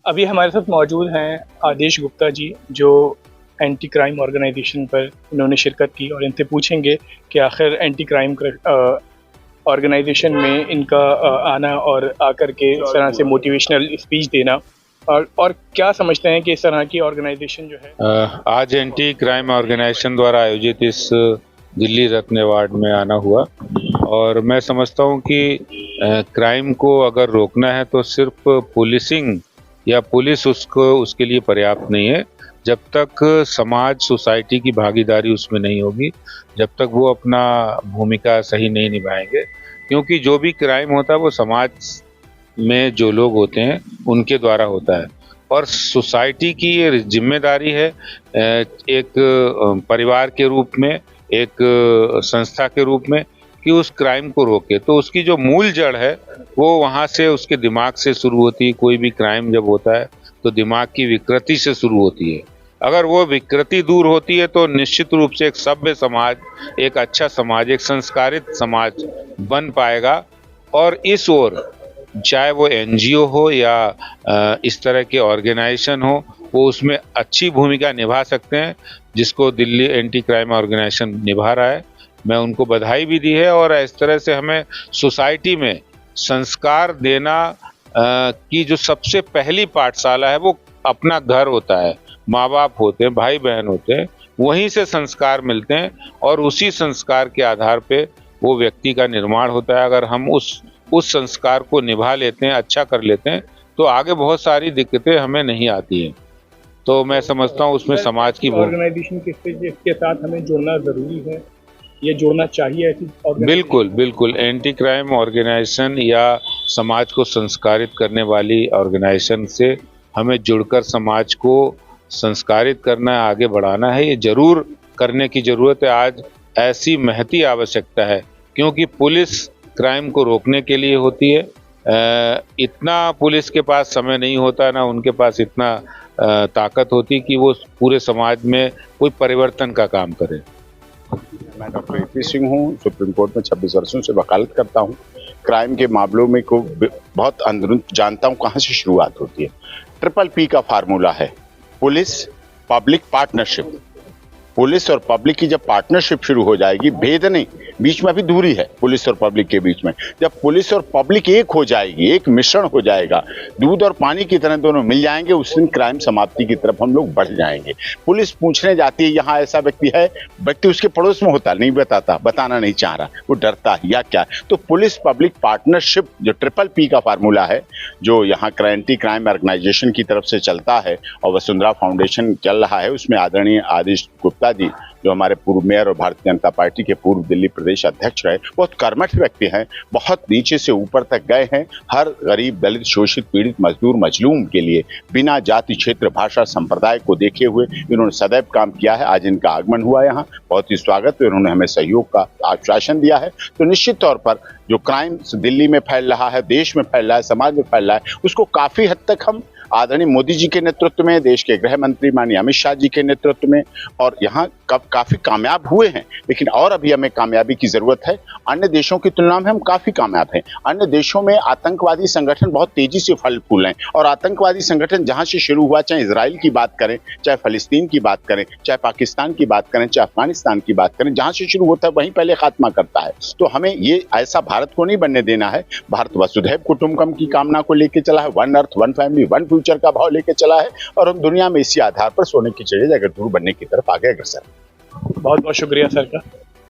अभी हमारे साथ मौजूद हैं आदेश गुप्ता जी, जो एंटी क्राइम ऑर्गेनाइजेशन पर इन्होंने शिरकत की, और इनसे पूछेंगे कि आखिर एंटी क्राइम ऑर्गेनाइजेशन में इनका आना और आकर के इस तरह से मोटिवेशनल स्पीच देना, और क्या समझते हैं कि इस तरह की ऑर्गेनाइजेशन जो है। आज एंटी क्राइम ऑर्गेनाइजेशन द्वारा आयोजित इस दिल्ली रत्न अवार्ड में आना हुआ, और मैं समझता हूं कि क्राइम को अगर रोकना है तो सिर्फ पुलिसिंग या पुलिस उसके लिए पर्याप्त नहीं है। जब तक समाज सोसाइटी की भागीदारी उसमें नहीं होगी, जब तक वो अपना भूमिका सही नहीं निभाएंगे, क्योंकि जो भी क्राइम होता है वो समाज में जो लोग होते हैं उनके द्वारा होता है, और सोसाइटी की ये जिम्मेदारी है एक परिवार के रूप में, एक संस्था के रूप में, कि उस क्राइम को रोके। तो उसकी जो मूल जड़ है वो वहाँ से, उसके दिमाग से शुरू होती है। कोई भी क्राइम जब होता है तो दिमाग की विकृति से शुरू होती है। अगर वो विकृति दूर होती है तो निश्चित रूप से एक सभ्य समाज, एक अच्छा समाज, एक संस्कारित समाज बन पाएगा। और इस ओर चाहे वो एनजीओ हो या इस तरह के ऑर्गेनाइजेशन हो, वो उसमें अच्छी भूमिका निभा सकते हैं, जिसको दिल्ली एंटी क्राइम ऑर्गेनाइजेशन निभा रहा है। मैं उनको बधाई भी दी है। और इस तरह से हमें सोसाइटी में संस्कार देना की जो सबसे पहली पाठशाला है वो अपना घर होता है, माँ बाप होते हैं, भाई बहन होते हैं, वहीं से संस्कार मिलते हैं, और उसी संस्कार के आधार पे वो व्यक्ति का निर्माण होता है। अगर हम उस संस्कार को निभा लेते हैं, अच्छा कर लेते हैं, तो आगे बहुत सारी दिक्कतें हमें नहीं आती हैं। तो मैं समझता हूँ उसमें समाज की ऑर्गेनाइजेशन के साथ हमें जुड़ना जरूरी है, ये जोड़ना चाहिए ऐसी। बिल्कुल बिल्कुल, एंटी क्राइम ऑर्गेनाइजेशन या समाज को संस्कारित करने वाली ऑर्गेनाइजेशन से हमें जुड़कर समाज को संस्कारित करना है, आगे बढ़ाना है। ये जरूर करने की जरूरत है। आज ऐसी महती आवश्यकता है, क्योंकि पुलिस क्राइम को रोकने के लिए होती है। इतना पुलिस के पास समय नहीं होता, ना उनके पास इतना ताकत होती कि वो पूरे समाज में कोई परिवर्तन का काम करे। मैं डॉक्टर ए.पी. सिंह हूँ, सुप्रीम कोर्ट में 26 वर्षों से वकालत करता हूँ। क्राइम के मामलों में को बहुत अंदरून जानता हूँ कहाँ से शुरुआत होती है। ट्रिपल पी का फार्मूला है, पुलिस पब्लिक पार्टनरशिप। पुलिस और पब्लिक की जब पार्टनरशिप शुरू हो जाएगी, भेद नहीं, बीच में अभी दूरी है पुलिस और पब्लिक के बीच में, जब पुलिस और पब्लिक एक हो जाएगी, एक मिश्रण हो जाएगा, दूध और पानी की तरह दोनों मिल जाएंगे, उस दिन क्राइम समाप्ति की तरफ हम लोग बढ़ जाएंगे। पुलिस पूछने जाती है यहाँ ऐसा व्यक्ति है, व्यक्ति उसके पड़ोस में होता नहीं बताता, बताना नहीं चाह रहा, वो डरता है या क्या। तो पुलिस पब्लिक पार्टनरशिप जो ट्रिपल पी का फार्मूला है, जो यहाँ एंटी क्राइम ऑर्गेनाइजेशन की तरफ से चलता है और वसुंधरा फाउंडेशन चल रहा है, उसमें आदरणीय आदेश गुप्ता जी, जो हमारे पूर्व मेयर और भारतीय जनता पार्टी के पूर्व दिल्ली प्रदेश अध्यक्ष रहे, बहुत कर्मठ व्यक्ति हैं, बहुत नीचे से ऊपर तक गए हैं। हर गरीब, दलित, शोषित, पीड़ित, मजदूर, मजलूम के लिए बिना जाति, क्षेत्र, भाषा, संप्रदाय को देखे हुए इन्होंने सदैव काम किया है। आज इनका आगमन हुआ यहाँ, बहुत ही स्वागत। इन्होंने हमें सहयोग का आश्वासन दिया है। तो निश्चित तौर पर जो क्राइम दिल्ली में फैल रहा है, देश में फैल रहा है, समाज में फैल रहा है, उसको काफी हद तक हम आदरणीय मोदी जी के नेतृत्व में, देश के गृह मंत्री माननीय अमित शाह जी के नेतृत्व में और यहाँ काफी कामयाब हुए हैं। लेकिन और अभी हमें कामयाबी की जरूरत है। अन्य देशों की तुलना में हम काफी कामयाब हैं। अन्य देशों में आतंकवादी संगठन बहुत तेजी से फल फूल हैं, और आतंकवादी संगठन जहां से शुरू हुआ, चाहे इजराइल की बात करें, चाहे फलस्तीन की बात करें, चाहे पाकिस्तान की बात करें, चाहे अफगानिस्तान की बात करें, जहां से शुरू होता है वहीं पहले खात्मा करता है। तो हमें ये ऐसा भारत को नहीं बनने देना है। भारत वसुधैव कुटुंबकम की कामना को लेकर चला है, one earth one family one future का भाव लेकर चला है, और हम दुनिया में इसी आधार पर सोने की चिड़िया जगह दूर बनने की तरफ आगे अग्रसर। बहुत बहुत शुक्रिया सर का।